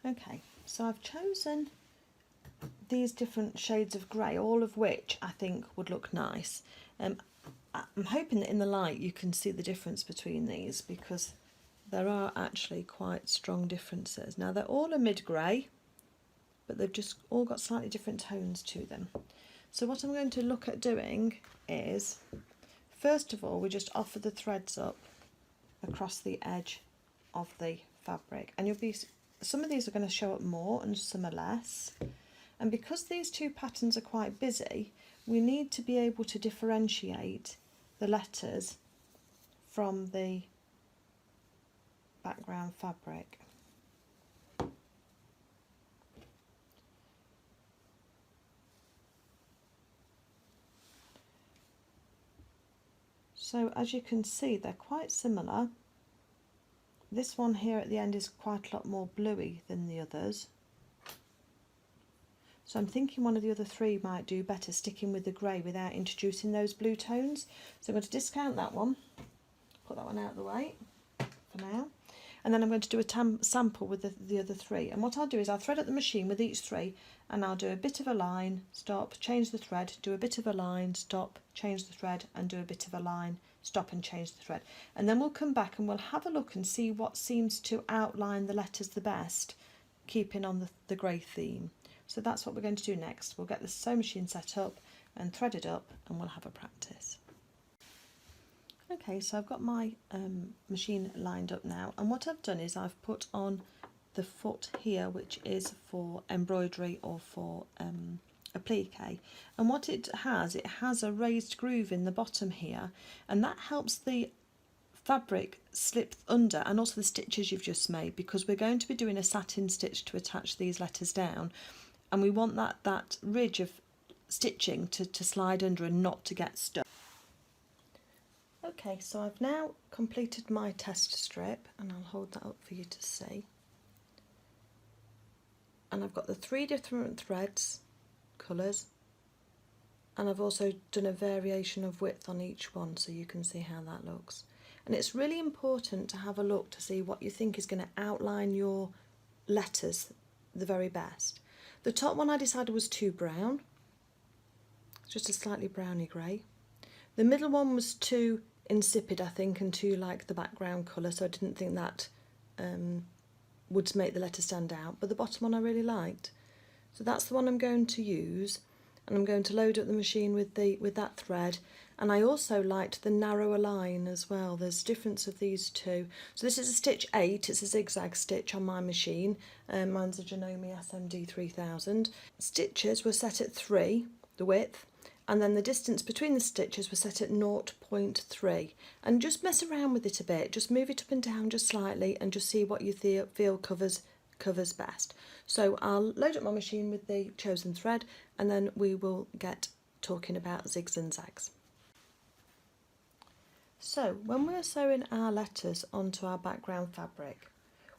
Okay, so I've chosen these different shades of grey, all of which I think would look nice. I'm hoping that in the light you can see the difference between these, because there are actually quite strong differences. Now they're all a mid-grey, but they've just all got slightly different tones to them. So what I'm going to look at doing is, first of all, we just offer the threads up across the edge of the fabric, and some of these are going to show up more and some are less. And because these two patterns are quite busy, we need to be able to differentiate the letters from the background fabric. So as you can see, they're quite similar. This one here at the end is quite a lot more bluey than the others. So I'm thinking one of the other three might do better sticking with the grey without introducing those blue tones. So I'm going to discount that one, put that one out of the way for now. And then I'm going to do a sample with the other three. And what I'll do is I'll thread up the machine with each three, and I'll do a bit of a line, stop, change the thread, do a bit of a line, stop, change the thread, and do a bit of a line, stop and change the thread. And then we'll come back and we'll have a look and see what seems to outline the letters the best, keeping on the grey theme. So that's what we're going to do next. We'll get the sewing machine set up and threaded up, and we'll have a practice. Okay, so I've got my machine lined up now, and what I've done is I've put on the foot here, which is for embroidery or for applique, and what it has a raised groove in the bottom here, and that helps the fabric slip under, and also the stitches you've just made, because we're going to be doing a satin stitch to attach these letters down, and we want that ridge of stitching to slide under and not to get stuck. Okay, so I've now completed my test strip, and I'll hold that up for you to see. And I've got the 3 different threads, colours, and I've also done a variation of width on each one so you can see how that looks. And it's really important to have a look to see what you think is going to outline your letters the very best. The top one I decided was too brown, just a slightly browny grey. The middle one was too insipid, I think, and too like the background colour, so I didn't think that would make the letter stand out. But the bottom one I really liked, so that's the one I'm going to use, and I'm going to load up the machine with that thread. And I also liked the narrower line as well. There's a difference of these two. So this is a stitch 8. It's a zigzag stitch on my machine. Mine's a Janome SMD 3000. Stitches were set at 3, the width, and then the distance between the stitches was set at 0.3. And just mess around with it a bit. Just move it up and down just slightly, and just see what you feel covers best. So I'll load up my machine with the chosen thread, and then we will get talking about zigs and zags. So when we're sewing our letters onto our background fabric,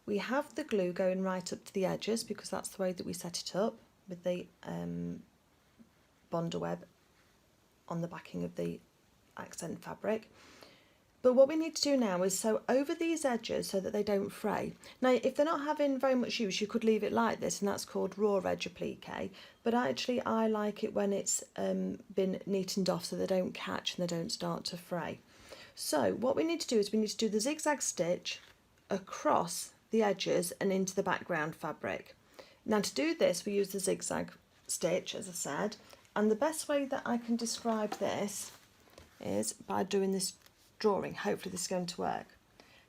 we have the glue going right up to the edges, because that's the way that we set it up with the Bonder web on the backing of the accent fabric. But what we need to do now is sew over these edges so that they don't fray. Now, if they're not having very much use, you could leave it like this, and that's called raw edge applique. But actually I like it when it's been neatened off, so they don't catch and they don't start to fray. So what we need to do is we need to do the zigzag stitch across the edges and into the background fabric. Now to do this we use the zigzag stitch, as I said, and the best way that I can describe this is by doing this drawing. Hopefully this is going to work.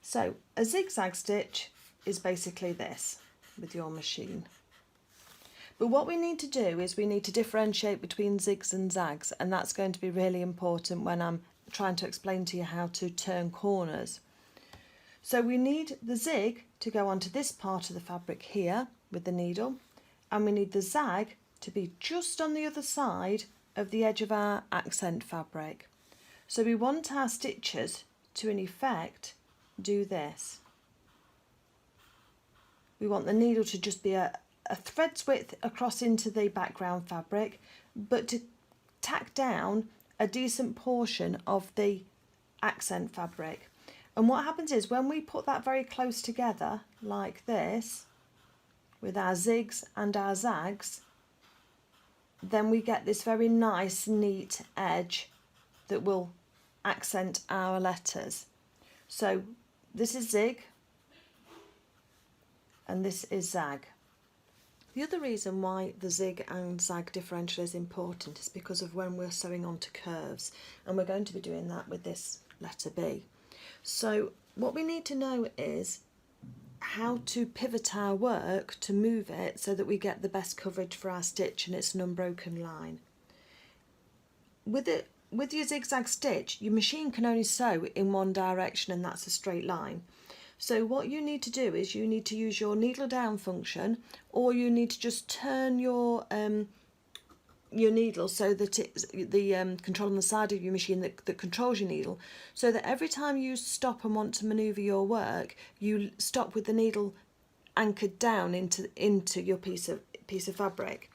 So a zigzag stitch is basically this with your machine. But what we need to do is we need to differentiate between zigs and zags, and that's going to be really important when I'm trying to explain to you how to turn corners. So we need the zig to go onto this part of the fabric here with the needle, and we need the zag to be just on the other side of the edge of our accent fabric. So we want our stitches to, in effect, do this. We want the needle to just be a thread's width across into the background fabric, but to tack down a decent portion of the accent fabric. And what happens is when we put that very close together like this, with our zigs and our zags, then we get this very nice neat edge that will accent our letters. So this is zig and this is zag. The other reason why the zig and zag differential is important is because of when we're sewing onto curves, and we're going to be doing that with this letter B. So what we need to know is how to pivot our work to move it so that we get the best coverage for our stitch and it's an unbroken line. With your zigzag stitch, your machine can only sew in one direction, and that's a straight line. So what you need to do is you need to use your needle down function, or you need to just turn your needle so that it's the control on the side of your machine that controls your needle, so that every time you stop and want to manoeuvre your work, you stop with the needle anchored down into your piece of fabric.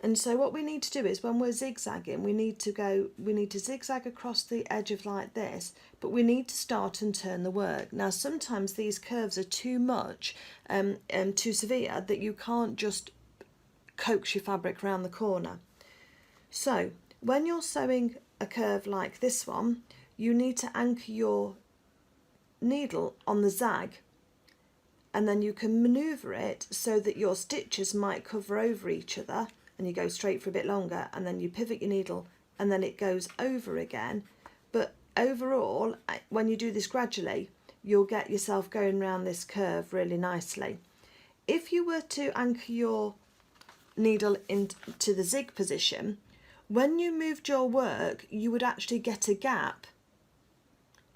And so what we need to do is, when we're zigzagging, we need to zigzag across the edge of like this, but we need to start and turn the work. Now sometimes these curves are too much, too severe, that you can't just coax your fabric around the corner. So when you're sewing a curve like this one, you need to anchor your needle on the zag, and then you can manoeuvre it so that your stitches might cover over each other, and you go straight for a bit longer, and then you pivot your needle and then it goes over again. But overall, when you do this gradually, you'll get yourself going around this curve really nicely. If you were to anchor your needle into the zig position, when you moved your work, you would actually get a gap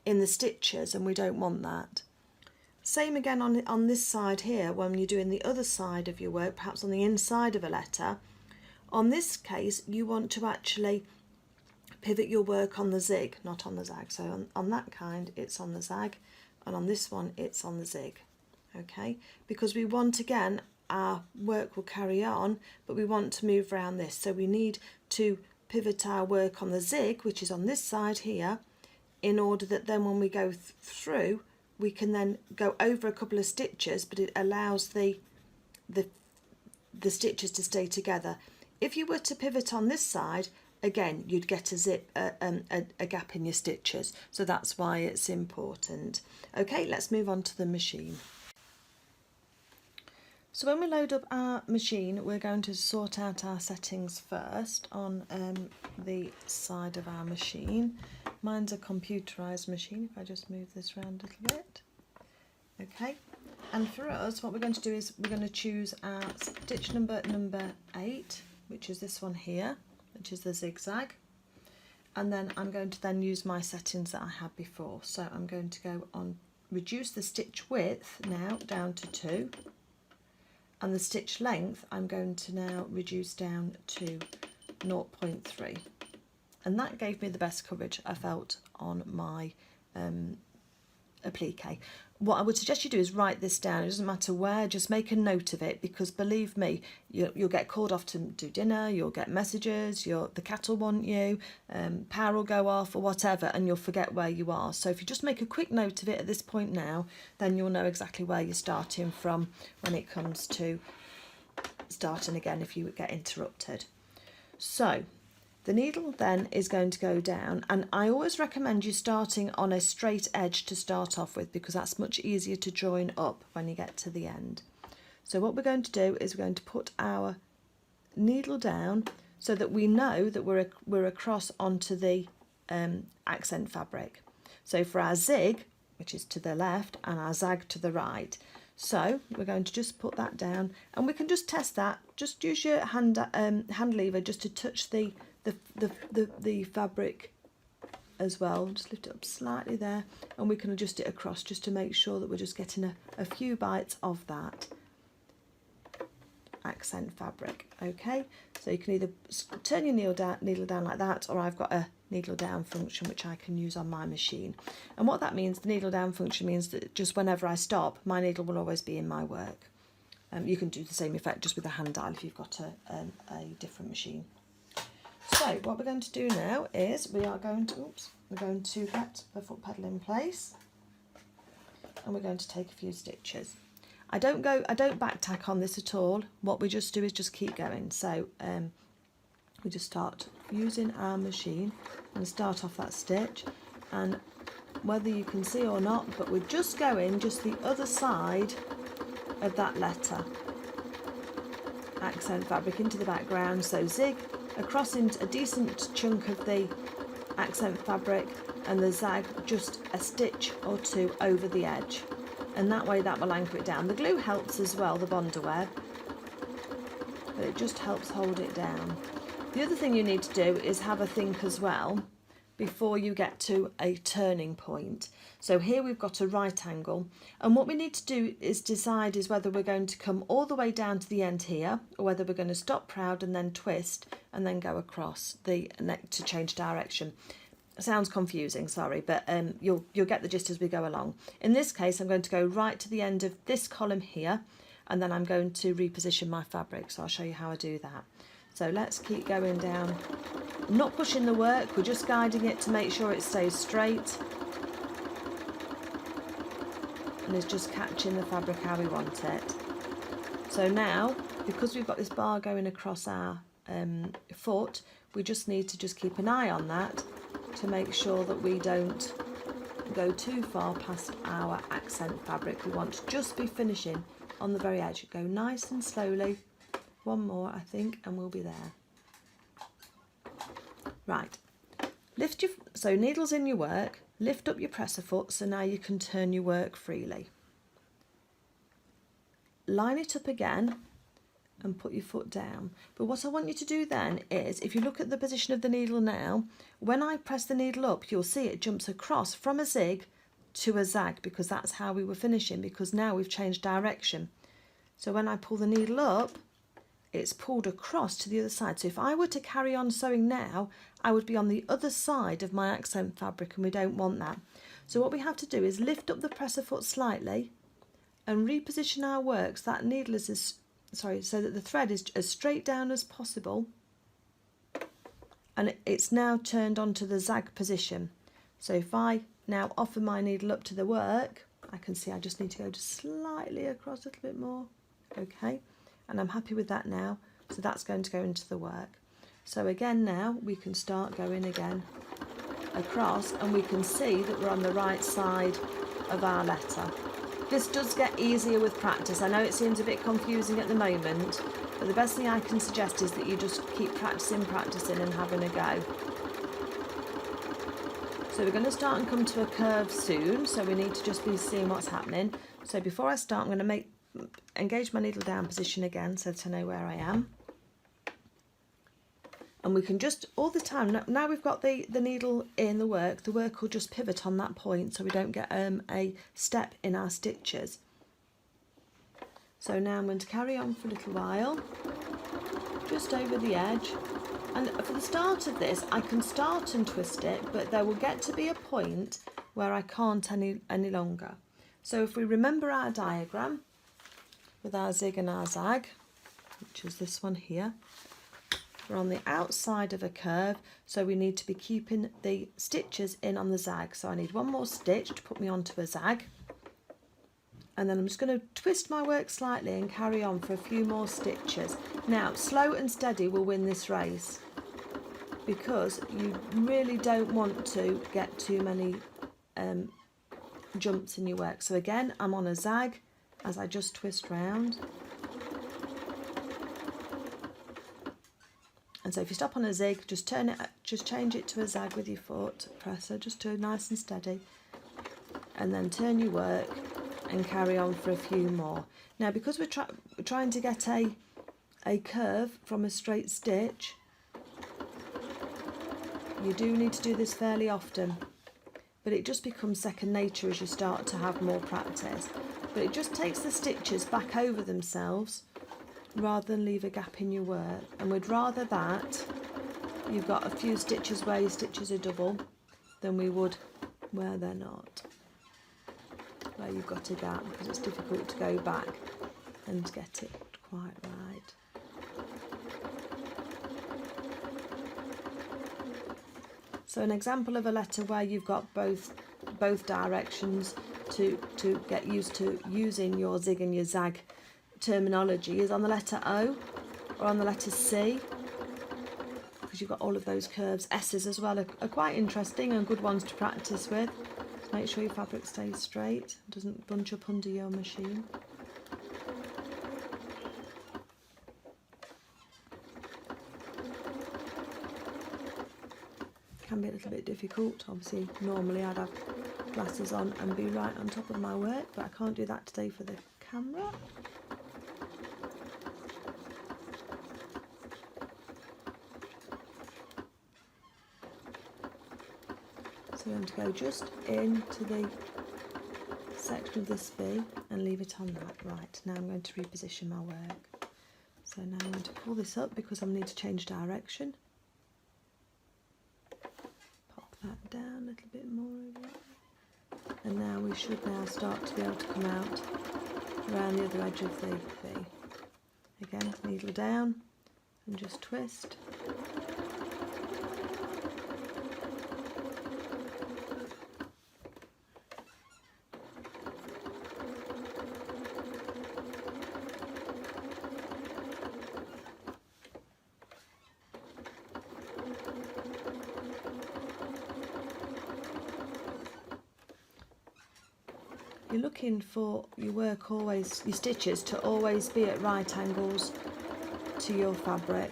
in the stitches, and we don't want that. Same again on this side here, when you're doing the other side of your work, perhaps on the inside of a letter. On this case, you want to actually pivot your work on the zig, not on the zag. So on that kind, it's on the zag, and on this one, it's on the zig. Okay, because we want, again, our work will carry on, but we want to move around this. So we need to pivot our work on the zig, which is on this side here, in order that then when we go through, we can then go over a couple of stitches, but it allows the stitches to stay together. If you were to pivot on this side, again, you'd get a gap in your stitches. So that's why it's important. Okay, let's move on to the machine. So when we load up our machine, we're going to sort out our settings first on the side of our machine. Mine's a computerised machine, if I just move this around a little bit. Okay, and for us, what we're going to do is we're going to choose our stitch number 8, which is this one here, which is the zigzag. And then I'm going to then use my settings that I had before. So I'm going to go on, reduce the stitch width now down to 2. And the stitch length I'm going to now reduce down to 0.3. And that gave me the best coverage I felt on my applique. What I would suggest you do is write this down. It doesn't matter where, just make a note of it, because believe me, you'll get called off to do dinner, you'll get messages, the cat will want you, power will go off or whatever, and you'll forget where you are. So if you just make a quick note of it at this point now, then you'll know exactly where you're starting from when it comes to starting again if you get interrupted. So the needle then is going to go down, and I always recommend you starting on a straight edge to start off with, because that's much easier to join up when you get to the end. So what we're going to do is we're going to put our needle down so that we know that we're across onto the accent fabric. So for our zig, which is to the left, and our zag to the right. So we're going to just put that down, and we can just test that. Just use your hand lever just to touch the fabric as well. Just lift it up slightly there, and we can adjust it across just to make sure that we're just getting a few bites of that accent fabric. Okay, so you can either turn your needle down like that, or I've got a needle down function which I can use on my machine. And what that means, the needle down function means that just whenever I stop, my needle will always be in my work. You can do the same effect just with a hand dial if you've got a different machine. So what we're going to do now is we're going to get the foot pedal in place, and we're going to take a few stitches. I don't back tack on this at all. What we just do is just keep going. So we just start using our machine and start off that stitch, and whether you can see or not, but we're just going just the other side of that letter. Accent fabric into the background, so zig across into a decent chunk of the accent fabric, and the zag just a stitch or two over the edge, and that way that will anchor it down. The glue helps as well, the Bondaware, but it just helps hold it down. The other thing you need to do is have a think as well before you get to a turning point. So here we've got a right angle, and what we need to do is decide is whether we're going to come all the way down to the end here, or whether we're going to stop proud and then twist and then go across the neck to change direction. Sounds confusing, sorry, but you'll get the gist as we go along. In this case, I'm going to go right to the end of this column here, and then I'm going to reposition my fabric, so I'll show you how I do that. So let's keep going down. I'm not pushing the work, we're just guiding it to make sure it stays straight, and it's just catching the fabric how we want it. So now, because we've got this bar going across our foot, we just need to just keep an eye on that to make sure that we don't go too far past our accent fabric. We want to just be finishing on the very edge. Go nice and slowly. One more, I think, and we'll be there. Right, lift your, so needles in your work, lift up your presser foot, so now you can turn your work freely. Line it up again and put your foot down. But what I want you to do then is, if you look at the position of the needle now, when I press the needle up, you'll see it jumps across from a zig to a zag, because that's how we were finishing, because now we've changed direction. So when I pull the needle up, it's pulled across to the other side. So if I were to carry on sewing now, I would be on the other side of my accent fabric, and we don't want that. So what we have to do is lift up the presser foot slightly and reposition our work so that needle is so that the thread is as straight down as possible, and it's now turned onto the zag position. So if I now offer my needle up to the work, I can see I just need to go just slightly across a little bit more. Okay. And I'm happy with that now, so that's going to go into the work. So again, now we can start going again across, and we can see that we're on the right side of our letter. This does get easier with practice. I know it seems a bit confusing at the moment, but the best thing I can suggest is that you just keep practicing and having a go. So we're going to start and come to a curve soon, so we need to just be seeing what's happening. So before I start, I'm going to engage my needle down position again so that I know where I am, and we can just all the time, now we've got the needle in the work will just pivot on that point, so we don't get a step in our stitches. So now I'm going to carry on for a little while just over the edge, and for the start of this I can start and twist it, but there will get to be a point where I can't any longer. So if we remember our diagram with our zig and our zag, which is this one here, we're on the outside of a curve, so we need to be keeping the stitches in on the zag. So I need one more stitch to put me onto a zag, and then I'm just going to twist my work slightly and carry on for a few more stitches. Now, slow and steady will win this race, because you really don't want to get too many jumps in your work. So again, I'm on a zag as I just twist round, and so if you stop on a zig, just turn it, just change it to a zag with your foot presser, just to nice and steady, and then turn your work and carry on for a few more. Now, because we're trying to get a curve from a straight stitch, you do need to do this fairly often, but it just becomes second nature as you start to have more practice. But it just takes the stitches back over themselves rather than leave a gap in your work, and we'd rather that you've got a few stitches where your stitches are double than we would where they're not, where you've got a gap, because it's difficult to go back and get it quite right. So an example of a letter where you've got both directions to get used to using your zig and your zag terminology is on the letter O or on the letter C, because you've got all of those curves. S's as well are quite interesting and good ones to practice with. So make sure your fabric stays straight, doesn't bunch up under your machine. Can be a little bit difficult. Obviously normally I'd have glasses on and be right on top of my work, but I can't do that today for the camera. So we're going to go just into the section of this V and leave it on that. Right, now I'm going to reposition my work. So now I'm going to pull this up because I need to change direction. Pop that down a little bit more over there. And now we should now start to be able to come out around the other edge of the V. Again, needle down and just twist. You're looking for your work always, your stitches to always be at right angles to your fabric.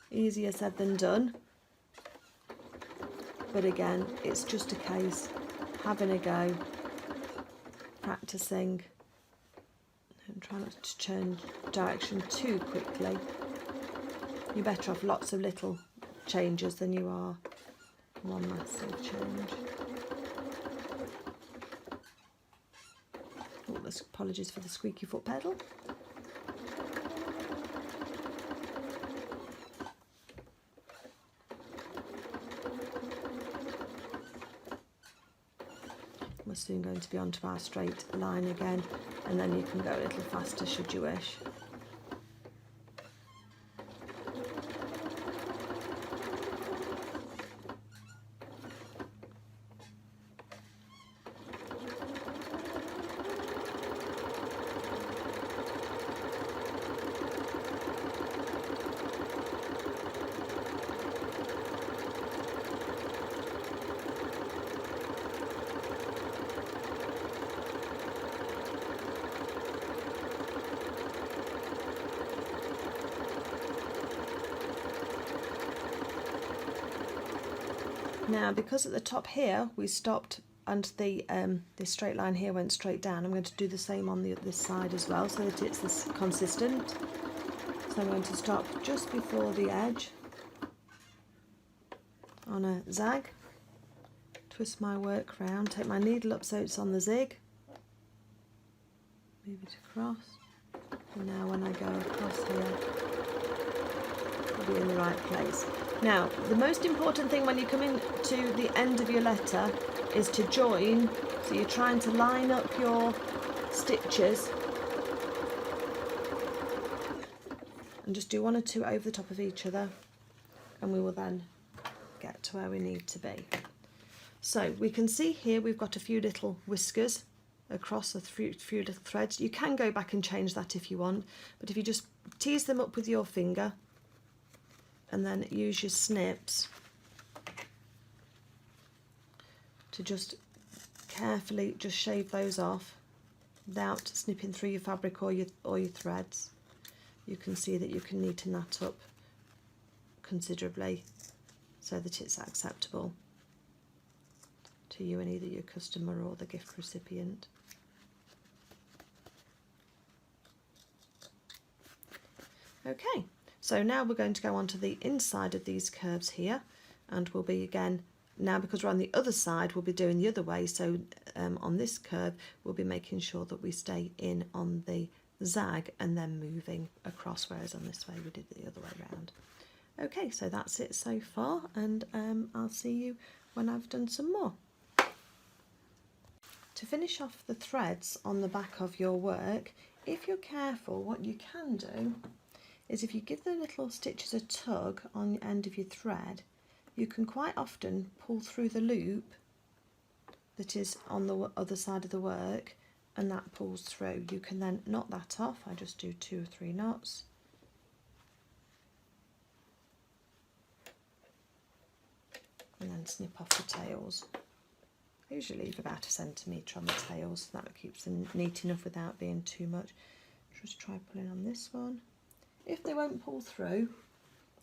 Easier said than done, but again it's just a case having a go, practicing, and try not to change direction too quickly. You're better off lots of little changes than you are one massive change. Apologies for the squeaky foot pedal. We're soon going to be onto our straight line again, and then you can go a little faster should you wish. Now, because at the top here we stopped and the this straight line here went straight down, I'm going to do the same on this side as well so that it's this consistent. So I'm going to stop just before the edge on a zag, twist my work round, take my needle up so it's on the zig, move it across, and now when I go across here I'll be in the right place. Now, the most important thing when you come in to the end of your letter is to join, so you're trying to line up your stitches and just do one or two over the top of each other, and we will then get to where we need to be. So we can see here we've got a few little whiskers across a few little threads. You can go back and change that if you want, but if you just tease them up with your finger and then use your snips to just carefully just shave those off without snipping through your fabric or your threads, you can see that you can neaten that up considerably so that it's acceptable to you and either your customer or the gift recipient. Okay. So now we're going to go on to the inside of these curves here, and we'll be again, now because we're on the other side, we'll be doing the other way. So on this curve, we'll be making sure that we stay in on the zag and then moving across, whereas on this way we did the other way around. Okay, so that's it so far, and I'll see you when I've done some more. To finish off the threads on the back of your work, if you're careful, what you can do is if you give the little stitches a tug on the end of your thread, you can quite often pull through the loop that is on the other side of the work, and that pulls through. You can then knot that off. I just do 2 or 3 knots. And then snip off the tails. I usually leave about 1 centimetre on the tails, so that keeps them neat enough without being too much. Just try pulling on this one. If they won't pull through,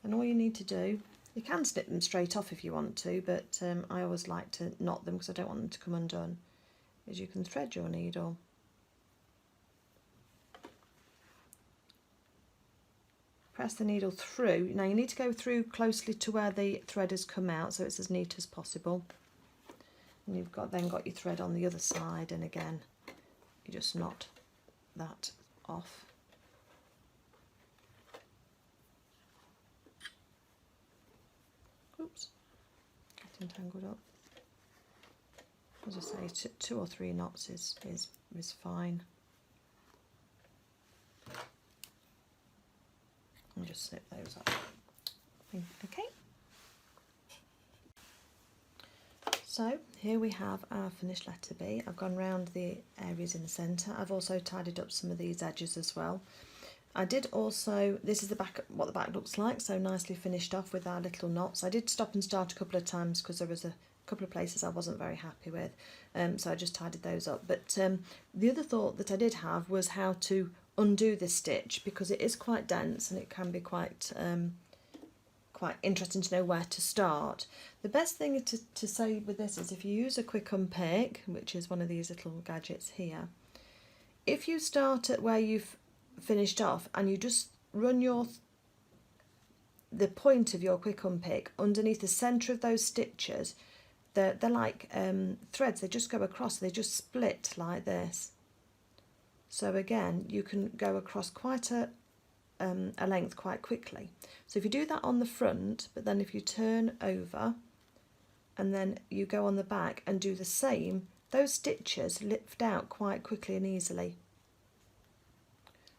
then all you need to do, you can snip them straight off if you want to, but I always like to knot them because I don't want them to come undone, is you can thread your needle. Press the needle through. Now you need to go through closely to where the thread has come out so it's as neat as possible. And you've then got your thread on the other side, and again you just knot that off. Oops, getting tangled up. As I say, 2 or 3 knots is fine. And just snip those up. Okay. So here we have our finished letter B. I've gone round the areas in the centre. I've also tidied up some of these edges as well. I did also, this is the back, what the back looks like, so nicely finished off with our little knots. I did stop and start a couple of times because there was a couple of places I wasn't very happy with, so I just tidied those up. But the other thought that I did have was how to undo this stitch, because it is quite dense and it can be quite interesting to know where to start. The best thing to say with this is if you use a quick unpick, which is one of these little gadgets here, if you start at where you've finished off and you just run the point of your quick unpick underneath the centre of those stitches, they're like threads, they just go across, they just split like this. So again, you can go across quite a length quite quickly. So if you do that on the front, but then if you turn over and then you go on the back and do the same, those stitches lift out quite quickly and easily.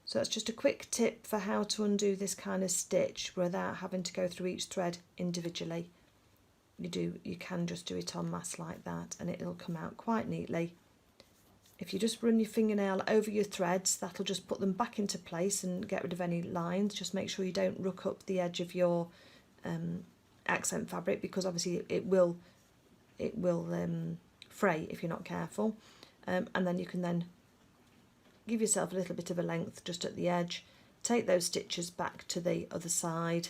So that's just a quick tip for how to undo this kind of stitch without having to go through each thread individually. You can just do it en masse like that and it'll come out quite neatly. If you just run your fingernail over your threads, that'll just put them back into place and get rid of any lines. Just make sure you don't ruck up the edge of your accent fabric, because obviously it will fray if you're not careful. And then you can then give yourself a little bit of a length just at the edge, take those stitches back to the other side,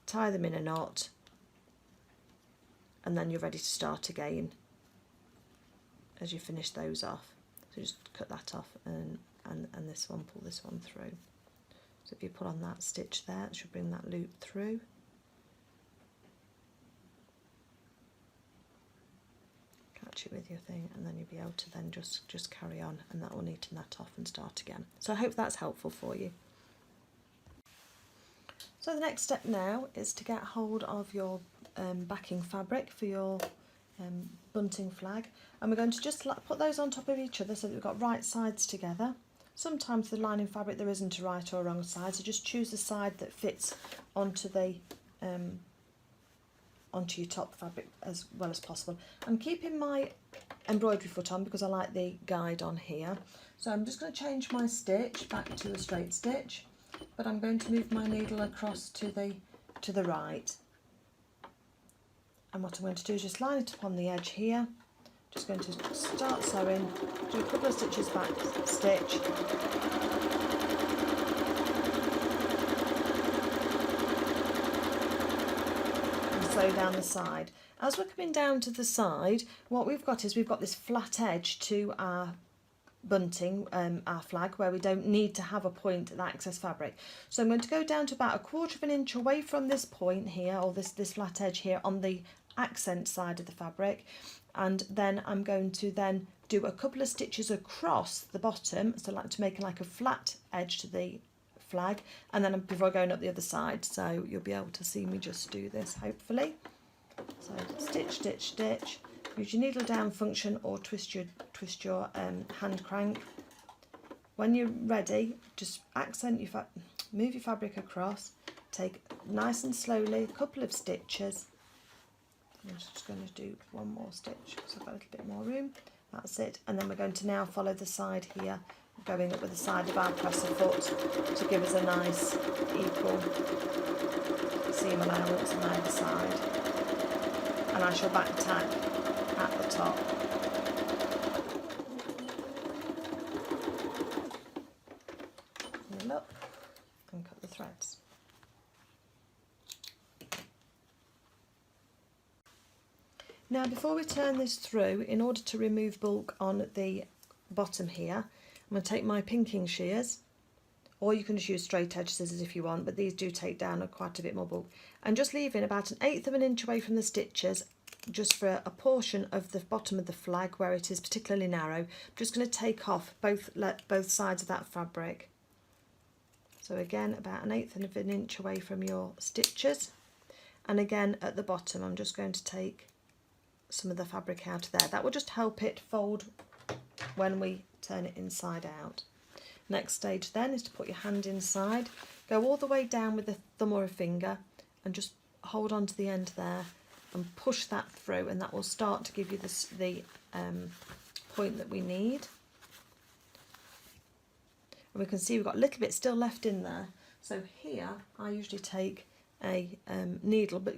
tie them in a knot, and then you're ready to start again as you finish those off. So just cut that off and this one, pull this one through. So if you pull on that stitch there, it should bring that loop through. Catch it with your thing, and then you'll be able to then just carry on, and that will neaten that off and start again. So I hope that's helpful for you. So the next step now is to get hold of your backing fabric for your bunting flag, and we're going to just put those on top of each other so that we've got right sides together. Sometimes the lining fabric there isn't a right or wrong side, so just choose the side that fits onto the onto your top fabric as well as possible. I'm keeping my embroidery foot on because I like the guide on here, so I'm just going to change my stitch back to a straight stitch, but I'm going to move my needle across to the right. And what I'm going to do is just line it up on the edge here. Just going to start sewing, do a couple of stitches back stitch, and sew down the side. As we're coming down to the side, what we've got is we've got this flat edge to our bunting, our flag, where we don't need to have a point at that excess fabric. So I'm going to go down to about 1/4 inch away from this point here, or this flat edge here on the accent side of the fabric, and then I'm going to then do a couple of stitches across the bottom, so like to make like a flat edge to the flag, and then before going up the other side. So you'll be able to see me just do this hopefully. So stitch, stitch, stitch. Use your needle down function or twist your hand crank. When you're ready, just move your fabric across, take nice and slowly a couple of stitches, I'm just going to do one more stitch because I've got a little bit more room. That's it. And then we're going to now follow the side here, going up with the side of our presser foot to give us a nice equal seam allowance on either side. And I shall back tack at the top. And look, and cut the threads. Now before we turn this through, in order to remove bulk on the bottom here, I'm going to take my pinking shears, or you can just use straight edge scissors if you want, but these do take down quite a bit more bulk, and just leaving about 1/8 of an inch away from the stitches, just for a portion of the bottom of the flag where it is particularly narrow. I'm just going to take off both sides of that fabric. So again, about 1/8 of an inch away from your stitches, and again at the bottom I'm just going to take some of the fabric out there. That will just help it fold when we turn it inside out. Next stage then is to put your hand inside, go all the way down with a thumb or a finger and just hold on to the end there and push that through, and that will start to give you the point that we need. And we can see we've got a little bit still left in there. So here I usually take a needle, but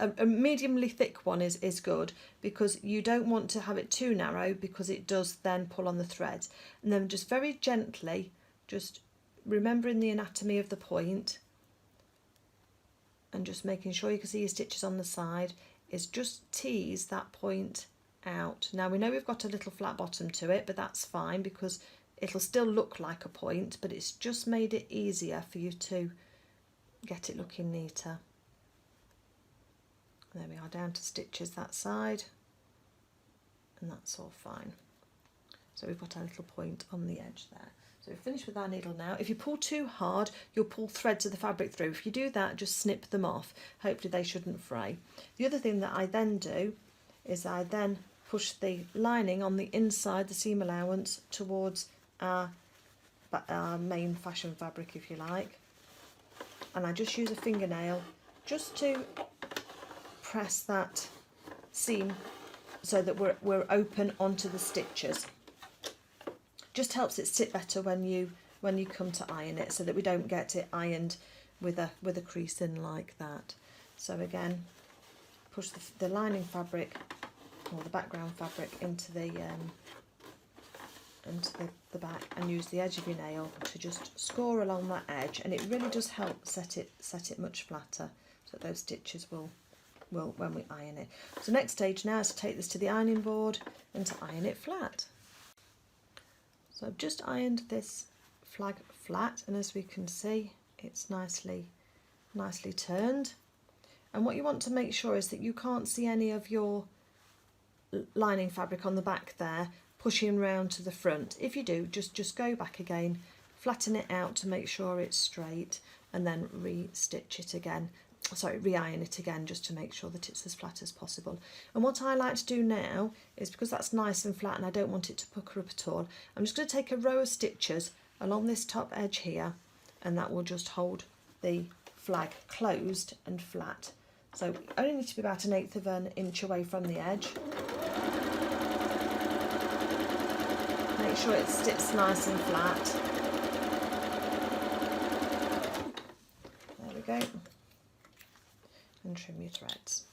a mediumly thick one is good, because you don't want to have it too narrow because it does then pull on the threads. And then just very gently, just remembering the anatomy of the point and just making sure you can see your stitches on the side, is just tease that point out. Now we know we've got a little flat bottom to it, but that's fine because it'll still look like a point, but it's just made it easier for you to get it looking neater. There we are, down to stitches that side, and that's all fine. So we've got a little point on the edge there. So we've finished with our needle now. If you pull too hard, you'll pull threads of the fabric through. If you do that, just snip them off. Hopefully they shouldn't fray. The other thing that I then do is I then push the lining on the inside, the seam allowance, towards our main fashion fabric, if you like. And I just use a fingernail just to press that seam so that we're open onto the stitches. Just helps it sit better when you come to iron it, so that we don't get it ironed with a crease in like that. So again, push the lining fabric or the background fabric into the back, and use the edge of your nail to just score along that edge, and it really does help set it much flatter, so that those stitches will when we iron it. So next stage now is to take this to the ironing board and to iron it flat. So I've just ironed this flag flat, and as we can see, it's nicely turned. And what you want to make sure is that you can't see any of your lining fabric on the back there pushing round to the front. If you do, just go back again, flatten it out to make sure it's straight, and then re-stitch it again. Sorry, re-iron it again, just to make sure that it's as flat as possible. And what I like to do now is, because that's nice and flat and I don't want it to pucker up at all, I'm just going to take a row of stitches along this top edge here, and that will just hold the flag closed and flat. So only need to be about 1/8 of an inch away from the edge. Make sure it sits nice and flat. There we go. And trim your threads.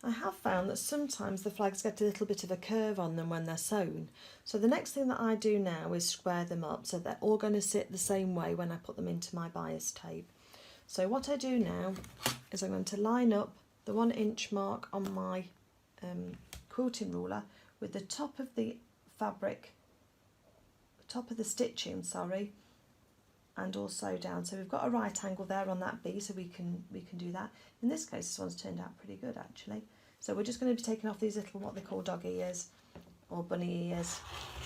I have found that sometimes the flags get a little bit of a curve on them when they're sewn. So the next thing that I do now is square them up so they're all going to sit the same way when I put them into my bias tape. So what I do now is I'm going to line up the 1 inch mark on my quilting ruler with the top of the fabric, top of the stitching, sorry, and also down. So we've got a right angle there on that B, so we can do that. In this case, this one's turned out pretty good actually. So we're just going to be taking off these little, what they call dog ears or bunny ears,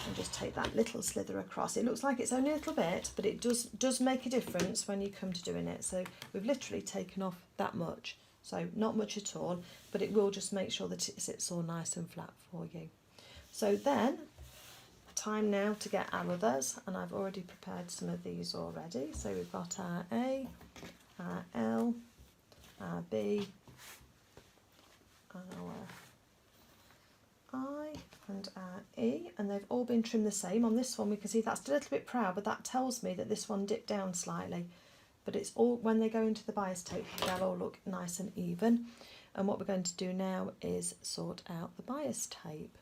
and just take that little slither across. It looks like it's only a little bit, but it does make a difference when you come to doing it. So we've literally taken off that much, so not much at all, but it will just make sure that it sits all nice and flat for you. So then, time now to get our others, and I've already prepared some of these already. So we've got our A, our L, our B, our I and our E, and they've all been trimmed the same. On this one we can see that's a little bit proud, but that tells me that this one dipped down slightly. But it's all, when they go into the bias tape, they'll all look nice and even. And what we're going to do now is sort out the bias tape.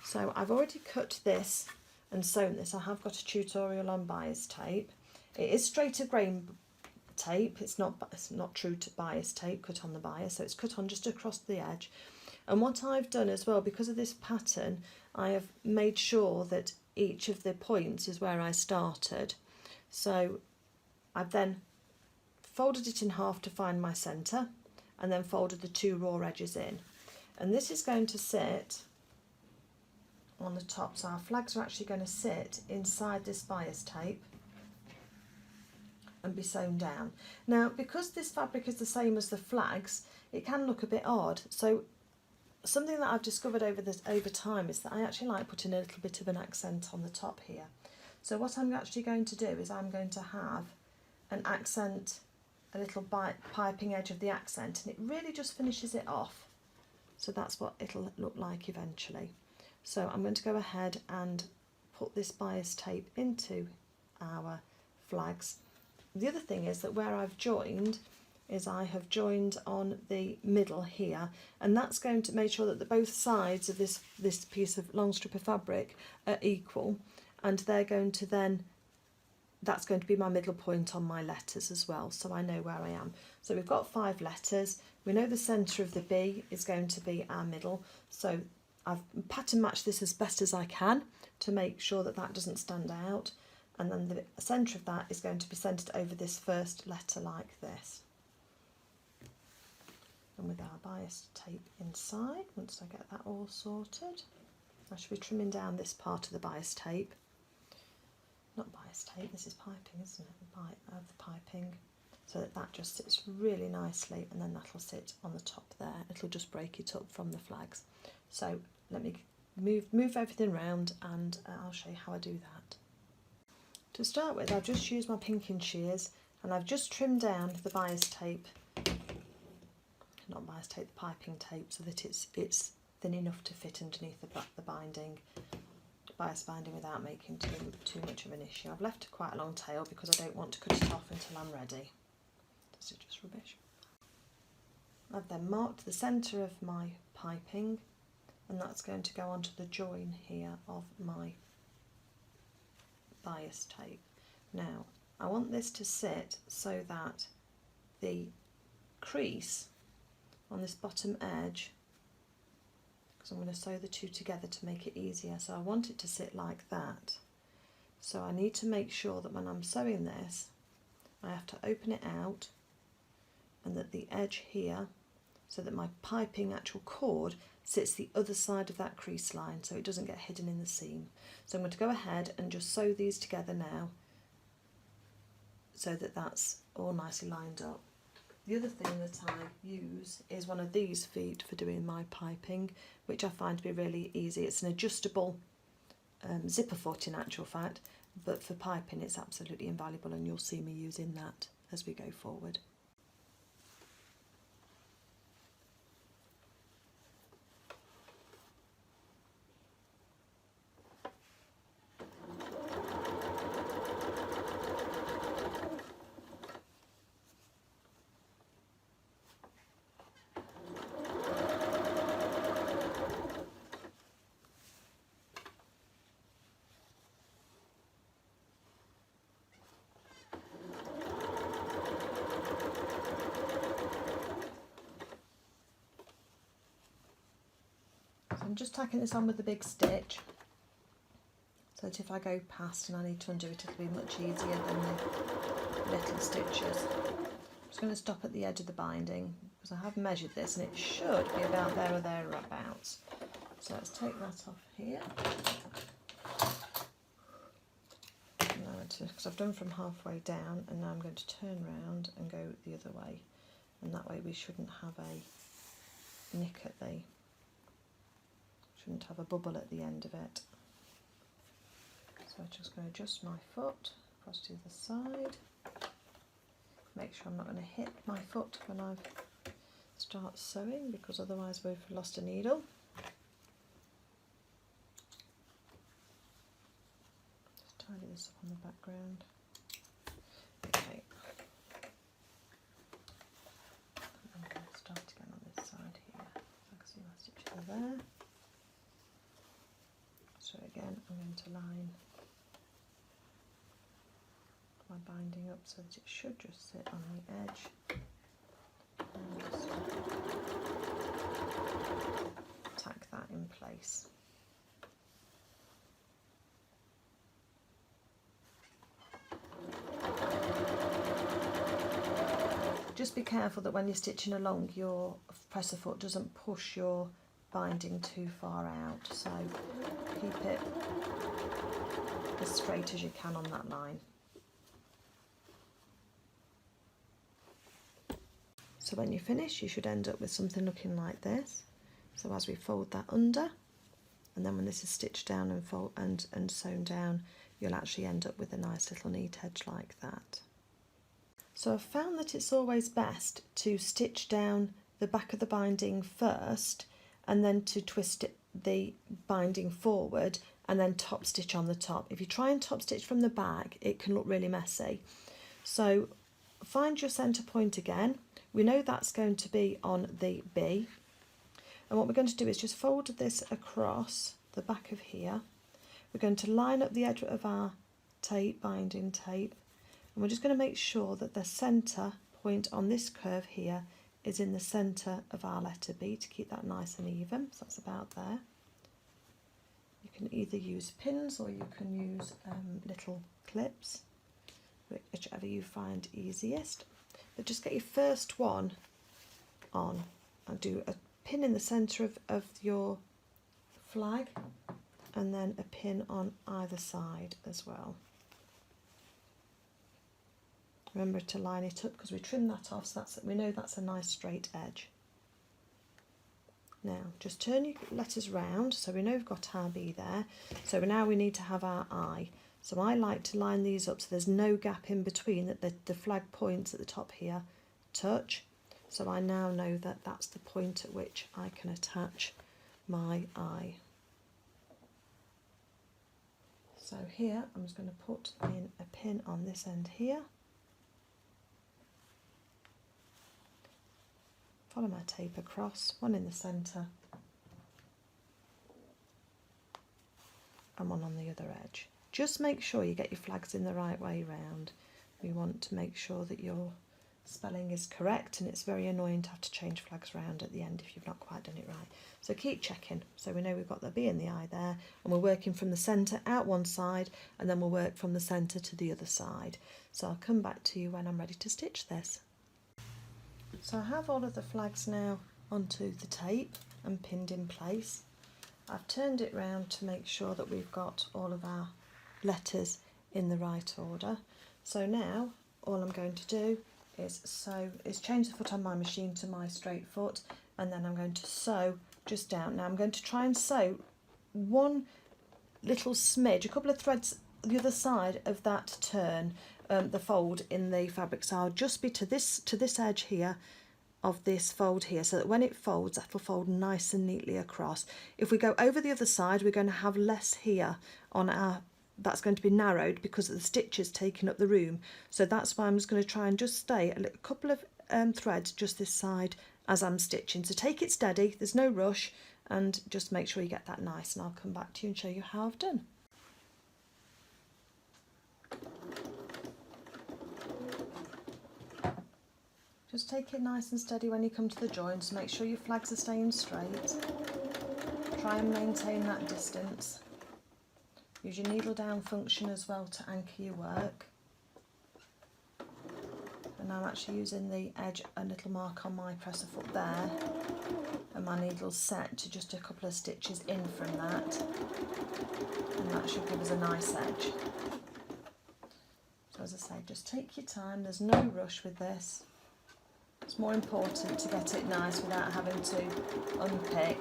So I've already cut this and sewn this. I have got a tutorial on bias tape. It is straight grain tape. It's not true to bias tape, cut on the bias, so it's cut on just across the edge. And what I've done as well, because of this pattern, I have made sure that each of the points is where I started. So I've then folded it in half to find my centre, and then folded the two raw edges in. And this is going to sit on the top, so our flags are actually going to sit inside this bias tape and be sewn down. Now, because this fabric is the same as the flags, it can look a bit odd. So something that I've discovered over time is that I actually like putting a little bit of an accent on the top here. So what I'm actually going to do is I'm going to have an accent, a little piping edge of the accent, and it really just finishes it off. So that's what it'll look like eventually. So I'm going to go ahead and put this bias tape into our flags. The other thing is that where I've joined is I have joined on the middle here, and that's going to make sure that both sides of this piece of long strip of fabric are equal, and they're going to then, that's going to be my middle point on my letters as well, so I know where I am. So we've got 5 letters. We know the centre of the B is going to be our middle, so I've pattern matched this as best as I can to make sure that that doesn't stand out, and then the centre of that is going to be centred over this first letter like this. And with our bias tape inside, once I get that all sorted, I should be trimming down this part of the bias tape. Not bias tape, this is piping, isn't it? The piping, so that that just sits really nicely, and then that'll sit on the top there. It'll just break it up from the flags. So let me move everything around, and I'll show you how I do that. To start with, I've just used my pinking shears, and I've just trimmed down the bias tape, not bias tape, the piping tape, so that it's thin enough to fit underneath the binding, bias binding, without making too much of an issue. I've left quite a long tail because I don't want to cut it off until I'm ready. This is just rubbish. I've then marked the centre of my piping, and that's going to go onto the join here of my bias tape. Now I want this to sit so that the crease on this bottom edge, because I'm going to sew the two together to make it easier, so I want it to sit like that. So I need to make sure that when I'm sewing this, I have to open it out, and that the edge here, so that my piping actual cord sits the other side of that crease line, so it doesn't get hidden in the seam. So I'm going to go ahead and just sew these together now, so that that's all nicely lined up. The other thing that I use is one of these feet for doing my piping, which I find to be really easy. It's an adjustable zipper foot in actual fact, but for piping it's absolutely invaluable, and you'll see me using that as we go forward. I'm just tacking this on with the big stitch, so that if I go past and I need to undo it, it'll be much easier than the little stitches. I'm just going to stop at the edge of the binding, because I have measured this and it should be about there or thereabouts. So let's take that off here. Because I've done from halfway down, and now I'm going to turn round and go the other way, and that way we shouldn't have a nick at the, shouldn't have a bubble at the end of it. So I'm just going to adjust my foot across to the other side, make sure I'm not going to hit my foot when I've start sewing, because otherwise we've lost a needle. Just tidy this up on the background. Okay. I'm going to start again on this side here. So I can see my stitches are there. So again, I'm going to line my binding up so that it should just sit on the edge. And just tack that in place. Just be careful that when you're stitching along, your presser foot doesn't push your binding too far out, so keep it as straight as you can on that line. So when you finish, you should end up with something looking like this. So as we fold that under, and then when this is stitched down and sewn down, you'll actually end up with a nice little neat edge like that. So I've found that it's always best to stitch down the back of the binding first, and then to twist the binding forward and then top stitch on the top. If you try and top stitch from the back, it can look really messy. So find your centre point again. We know that's going to be on the B, and what we're going to do is just fold this across the back of here. We're going to line up the edge of our tape, binding tape, and we're just going to make sure that the centre point on this curve here is in the centre of our letter B to keep that nice and even. So that's about there. You can either use pins or you can use little clips, whichever you find easiest. But just get your first one on and do a pin in the centre of your flag, and then a pin on either side as well. Remember to line it up because we trim that off, so we know that's a nice straight edge. Now just turn your letters round, so we know we've got our B there. So now we need to have our I. So I like to line these up so there's no gap in between, that the flag points at the top here touch. So I now know that that's the point at which I can attach my I. So here I'm just going to put in a pin on this end here. Follow my tape across, one in the centre and one on the other edge. Just make sure you get your flags in the right way round. We want to make sure that your spelling is correct, and it's very annoying to have to change flags round at the end if you've not quite done it right. So keep checking. So we know we've got the B and the I there, and we're working from the centre out one side, and then we'll work from the centre to the other side. So I'll come back to you when I'm ready to stitch this. So I have all of the flags now onto the tape and pinned in place. I've turned it round to make sure that we've got all of our letters in the right order. So now all I'm going to do is change the foot on my machine to my straight foot, and then I'm going to sew just down. Now I'm going to try and sew one little smidge, a couple of threads the other side of that turn, the fold in the fabric. So I'll just be to this edge here of this fold here, so that when it folds, that will fold nice and neatly across. If we go over the other side, we're going to have less here on our, that's going to be narrowed because of the stitches taking up the room. So that's why I'm just going to try and just stay a couple of threads just this side as I'm stitching. So take it steady, there's no rush, and just make sure you get that nice, and I'll come back to you and show you how I've done. Just take it nice and steady when you come to the joints. Make sure your flags are staying straight. Try and maintain that distance. Use your needle down function as well to anchor your work. And I'm actually using the edge, a little mark on my presser foot there, and my needle's set to just a couple of stitches in from that, and that should give us a nice edge. So as I say, just take your time, there's no rush with this. It's more important to get it nice without having to unpick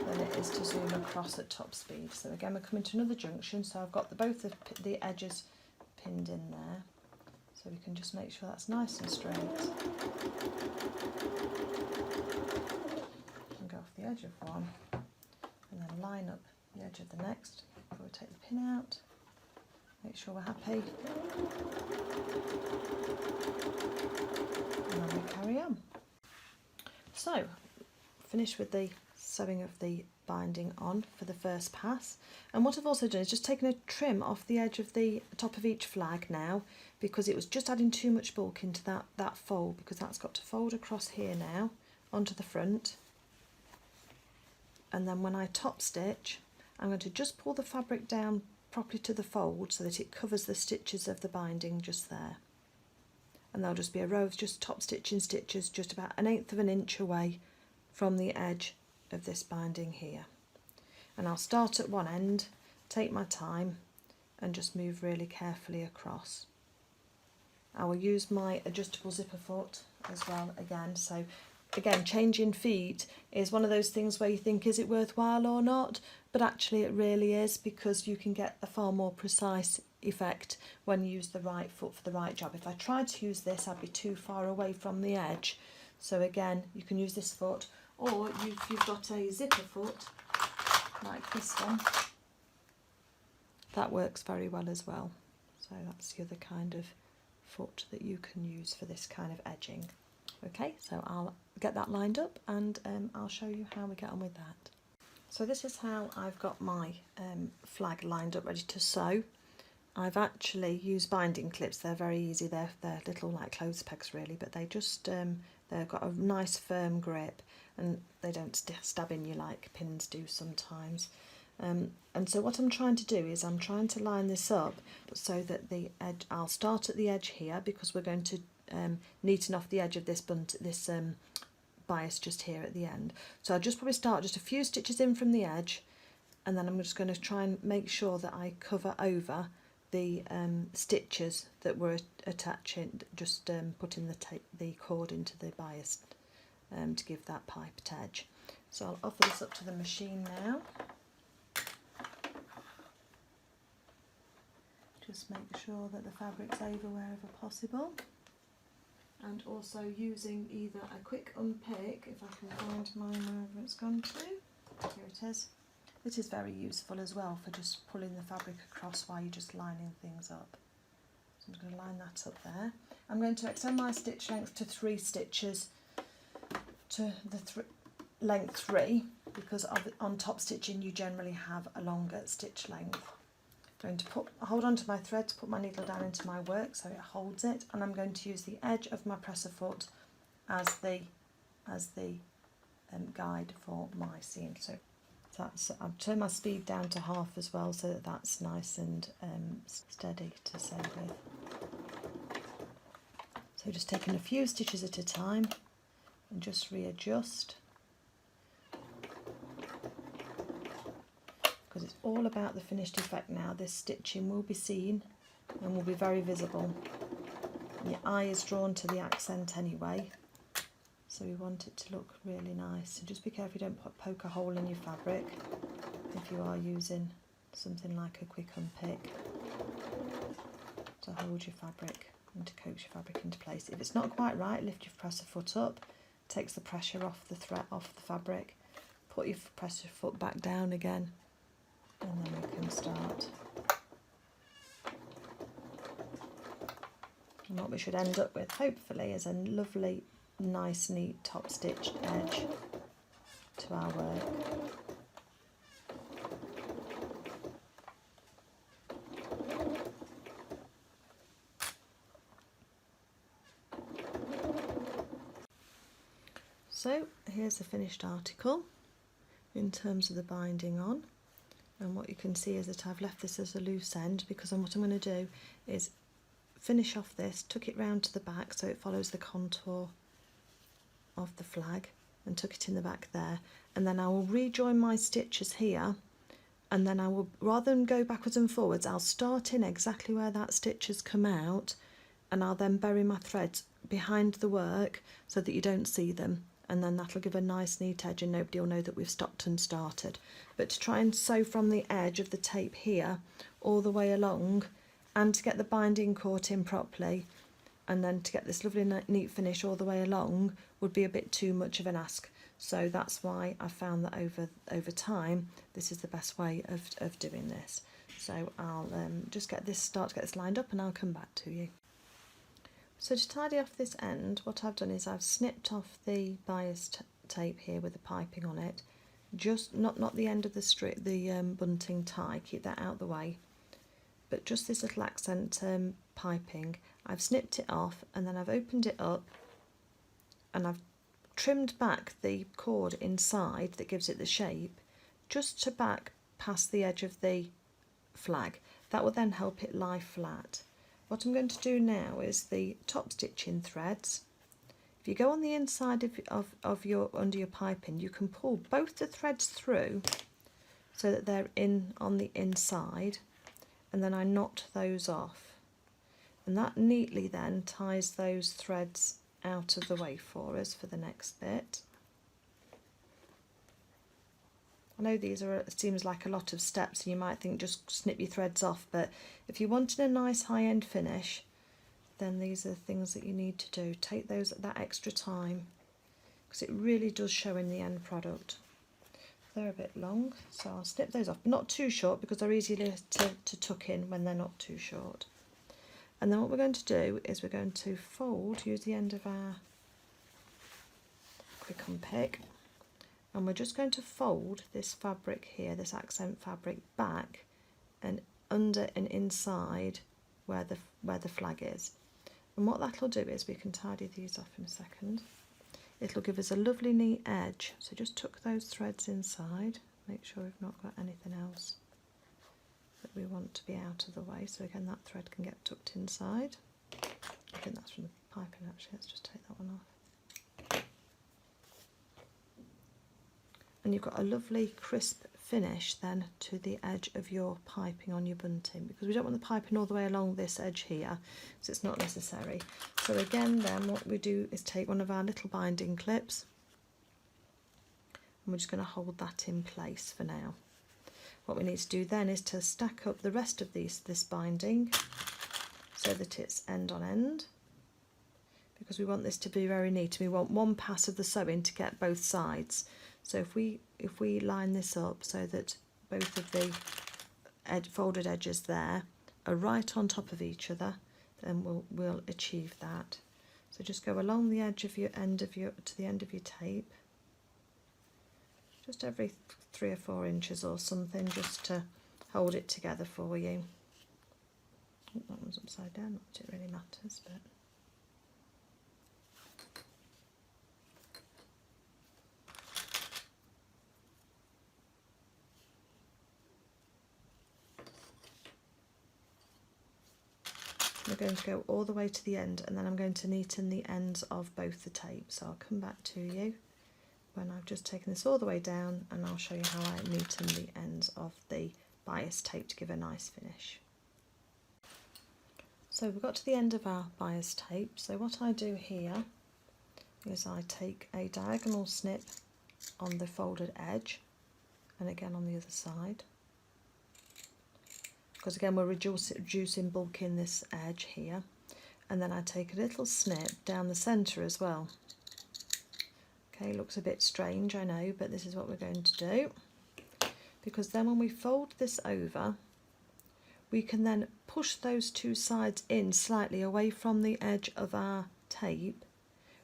than it is to zoom across at top speed. So again, we're coming to another junction, so I've got both the edges pinned in there. So So we can just make sure that's nice and straight. And go off the edge of one and then line up the edge of the next before we take the pin out. Make sure we're happy. And then we carry on. So, finish with the sewing of the binding on for the first pass. And what I've also done is just taken a trim off the edge of the top of each flag now, because it was just adding too much bulk into that fold, because that's got to fold across here now onto the front. And then when I top stitch, I'm going to just pull the fabric down properly to the fold so that it covers the stitches of the binding just there. And there'll just be a row of just top stitching stitches just about 1/8 of an inch away from the edge of this binding here. And I'll start at one end, take my time and just move really carefully across. I will use my adjustable zipper foot as well again. So again, changing feet is one of those things where you think, is it worthwhile or not? But actually it really is, because you can get a far more precise effect when you use the right foot for the right job. If I tried to use this, I'd be too far away from the edge. So again, you can use this foot, or if you've got a zipper foot like this one, that works very well as well. So that's the other kind of foot that you can use for this kind of edging. Okay, so I'll get that lined up and I'll show you how we get on with that. So this is how I've got my flag lined up ready to sew. I've actually used binding clips. They're very easy. They're little like clothes pegs really, but they just they've got a nice firm grip and they don't stab in you like pins do sometimes. And so what I'm trying to do is I'm trying to line this up so that the edge, I'll start at the edge here because we're going to neaten off the edge of this bias just here at the end. So I'll just probably start just a few stitches in from the edge, and then I'm just going to try and make sure that I cover over the stitches that we're attaching, just putting the cord into the bias to give that piped edge. So I'll offer this up to the machine now. Just make sure that the fabric's over wherever possible. And also using either a quick unpick, if I can find mine wherever it's gone to. Here it is. This is very useful as well for just pulling the fabric across while you're just lining things up. So I'm just going to line that up there. I'm going to extend my stitch length to 3 stitches to the length 3, because on top stitching you generally have a longer stitch length. I'm going to hold on to my thread to put my needle down into my work so it holds it, and I'm going to use the edge of my presser foot as the guide for my seam. So that's, I've turned my speed down to half as well so that that's nice and steady to sew with. So just taking a few stitches at a time and just readjust, because it's all about the finished effect now. This stitching will be seen and will be very visible. And your eye is drawn to the accent anyway, so we want it to look really nice. So just be careful you don't poke a hole in your fabric if you are using something like a quick unpick to hold your fabric and to coax your fabric into place. If it's not quite right, lift your presser foot up, takes the pressure off the thread, off the fabric, put your presser foot back down again, and then we can start. And what we should end up with, hopefully, is a lovely, nice, neat top stitched edge to our work. So here's the finished article in terms of the binding on. And what you can see is that I've left this as a loose end, because what I'm going to do is finish off this, tuck it round to the back so it follows the contour of the flag, and tuck it in the back there, and then I will rejoin my stitches here, and then I will, rather than go backwards and forwards, I'll start in exactly where that stitch has come out, and I'll then bury my threads behind the work so that you don't see them, and then that'll give a nice neat edge and nobody will know that we've stopped and started. But to try and sew from the edge of the tape here all the way along, and to get the binding caught in properly, and then to get this lovely neat finish all the way along would be a bit too much of an ask. So that's why I found that over time this is the best way of doing this. So I'll just start to get this lined up, and I'll come back to you. So to tidy off this end, what I've done is I've snipped off the bias tape here with the piping on it, just not the end of the bunting tie, keep that out of the way, but just this little accent piping. I've snipped it off, and then I've opened it up, and I've trimmed back the cord inside that gives it the shape, just to back past the edge of the flag. That will then help it lie flat. What I'm going to do now is the top stitching threads. If you go on the inside of your under your piping, you can pull both the threads through so that they're on the inside, and then I knot those off, and that neatly then ties those threads out of the way for us for the next bit. I know it seems like a lot of steps, and you might think just snip your threads off, but if you wanted a nice high-end finish, then these are the things that you need to do. Take that extra time, because it really does show in the end product. They're a bit long, so I'll snip those off, but not too short, because they're easy to tuck in when they're not too short. And then what we're going to do is we're going to use the end of our quick unpick, and we're just going to fold this fabric here, this accent fabric, back and under and inside where the flag is. And what that'll do is, we can tidy these off in a second, it'll give us a lovely neat edge. So just tuck those threads inside, make sure we've not got anything else that we want to be out of the way. So again, that thread can get tucked inside. I think that's from the piping actually, let's just take that one off. And you've got a lovely crisp finish then to the edge of your piping on your bunting, because we don't want the piping all the way along this edge here, so it's not necessary. So again then what we do is take one of our little binding clips, and we're just going to hold that in place for now. What we need to do then is to stack up the rest of this binding so that it's end on end, because we want this to be very neat. We want one pass of the sewing to get both sides. So if we line this up so that both of the folded edges there are right on top of each other, then we'll achieve that. So just go along the edge of to the end of your tape, just every 3 or 4 inches or something, just to hold it together for you. Oh, that one's upside down, not that it really matters, but we're going to go all the way to the end, and then I'm going to neaten the ends of both the tapes. So I'll come back to you when I've just taken this all the way down, and I'll show you how I neaten the ends of the bias tape to give a nice finish. So we've got to the end of our bias tape. So what I do here is I take a diagonal snip on the folded edge, and again on the other side, because again we're reducing bulk in this edge here, and then I take a little snip down the centre as well. Okay, looks a bit strange, I know, but this is what we're going to do, because then when we fold this over, we can then push those two sides in slightly away from the edge of our tape,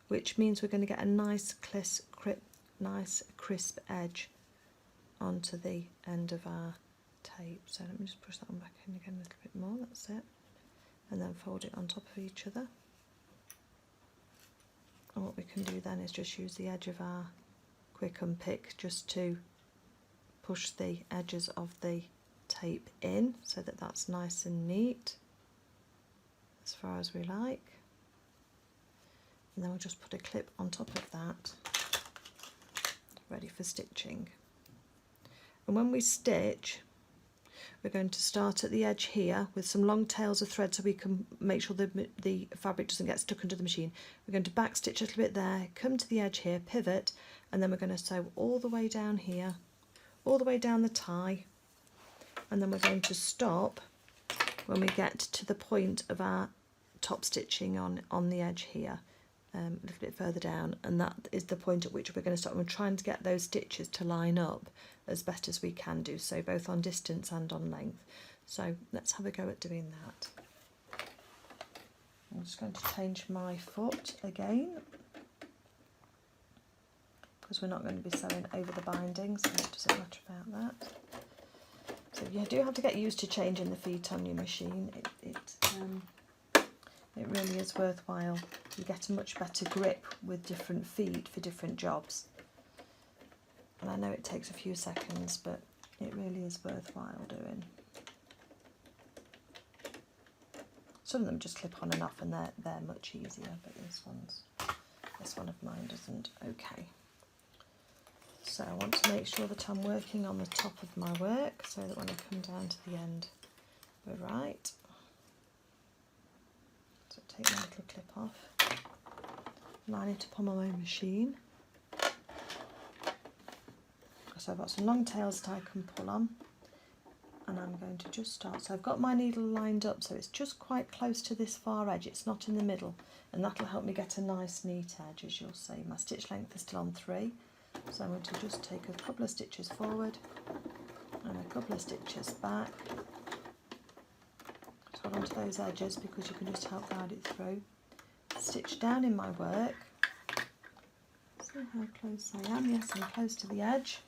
which means we're going to get a nice crisp edge onto the end of our tape. So let me just push that one back in again a little bit more, that's it, and then fold it on top of each other. And what we can do then is just use the edge of our quick unpick just to push the edges of the tape in so that that's nice and neat as far as we like, and then we'll just put a clip on top of that ready for stitching. And when we stitch, we're going to start at the edge here with some long tails of thread so we can make sure the fabric doesn't get stuck into the machine. We're going to back stitch a little bit there, come to the edge here, pivot, and then we're going to sew all the way down here, all the way down the tie, and then we're going to stop when we get to the point of our top stitching on the edge here, a little bit further down, and that is the point at which we're going to start. We're trying to get those stitches to line up as best as we can do so, both on distance and on length. So let's have a go at doing that. I'm just going to change my foot again, because we're not going to be sewing over the binding, so it doesn't matter about that. So you do have to get used to changing the feet on your machine. It really is worthwhile. You get a much better grip with different feet for different jobs. And I know it takes a few seconds, but it really is worthwhile doing. Some of them just clip on and off, and they're much easier, but this one of mine doesn't. Okay. So I want to make sure that I'm working on the top of my work, so that when I come down to the end, we're right. So take my little clip off, line it up on my own machine. So I've got some long tails that I can pull on, and I'm going to just start. So I've got my needle lined up, so it's just quite close to this far edge, it's not in the middle, and that'll help me get a nice neat edge, as you'll see. My stitch length is still on 3, so I'm going to just take a couple of stitches forward and a couple of stitches back. Hold on to those edges because you can just help guide it through. Stitch down in my work. See how close I am? Yes, I'm close to the edge.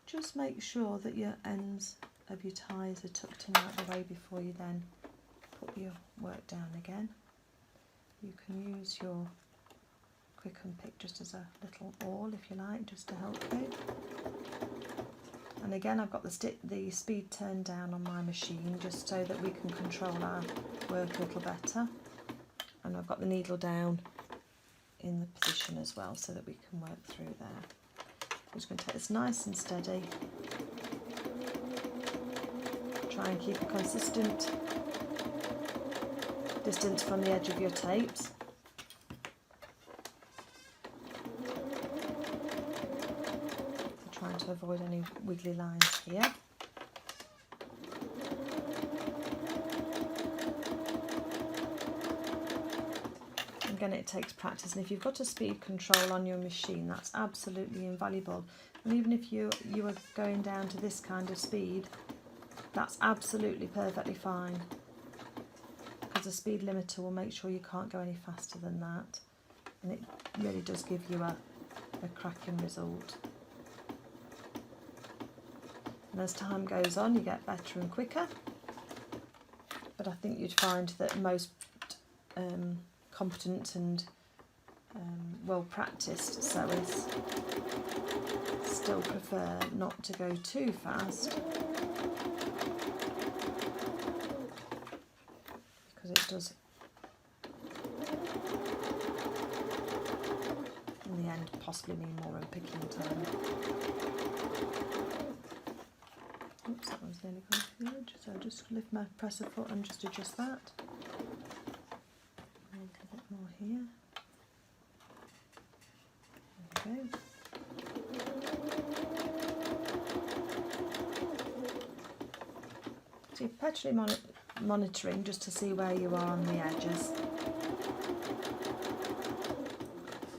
Just make sure that your ends of your ties are tucked in out the way before you then put your work down again. You can use your quick unpick just as a little awl if you like, just to help you. And again, I've got the speed turned down on my machine just so that we can control our work a little better. And I've got the needle down in the position as well so that we can work through there. I'm just going to take this nice and steady. Try and keep a consistent distance from the edge of your tapes. Trying to avoid any wiggly lines here. Again, it takes practice, and if you've got a speed control on your machine, that's absolutely invaluable. And even if you are going down to this kind of speed, that's absolutely perfectly fine, because the speed limiter will make sure you can't go any faster than that, and it really does give you a cracking result. And as time goes on, you get better and quicker, but I think you'd find that most competent and well-practiced sewers still prefer not to go too fast, because it does, in the end, possibly mean more unpicking time. Oops, that one's nearly gone to the edge, so just press a foot and just adjust that. A little bit more here. There we go. So you're perpetually monitoring just to see where you are on the edges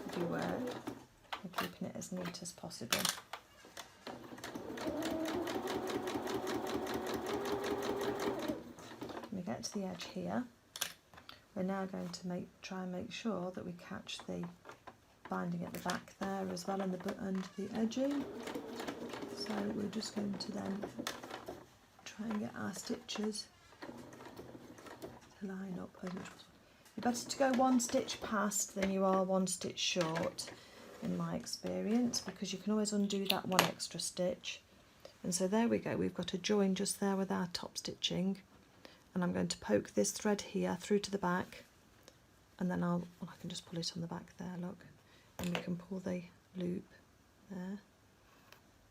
of your work, and keeping it as neat as possible. When we get to the edge here, we're now going to try and make sure that we catch the binding at the back there as well, and the edging. So we're just going to then try and get our stitches to line up as much as possible. You're better to go one stitch past than you are one stitch short, in my experience, because you can always undo that one extra stitch. And so there we go, we've got a join just there with our top stitching, and I'm going to poke this thread here through to the back, and then I can just pull it on the back there, look, and we can pull the loop there,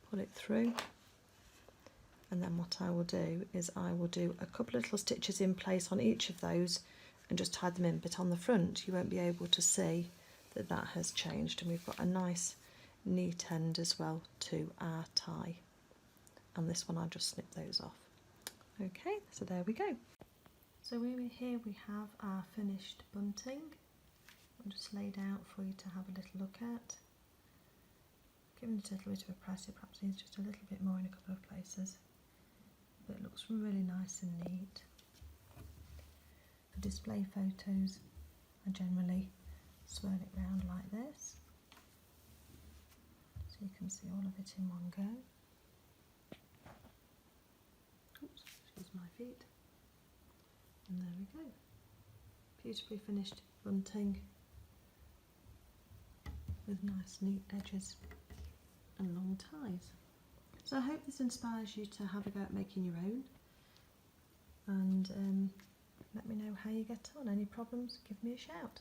pull it through, and then what I will do is I will do a couple of little stitches in place on each of those and just tie them in, but on the front you won't be able to see that that has changed, and we've got a nice neat end as well to our tie. And this one I'll just snip those off. Okay, so there we go. So here we have our finished bunting. I'll just laid out for you to have a little look at. Giving it a little bit of a press, it perhaps needs just a little bit more in a couple of places. But it looks really nice and neat. For display photos, I generally swirl it round like this, so you can see all of it in one go. Oops, excuse my feet. And there we go. Beautifully finished bunting with nice neat edges and long ties. So I hope this inspires you to have a go at making your own, and let me know how you get on. Any problems, give me a shout.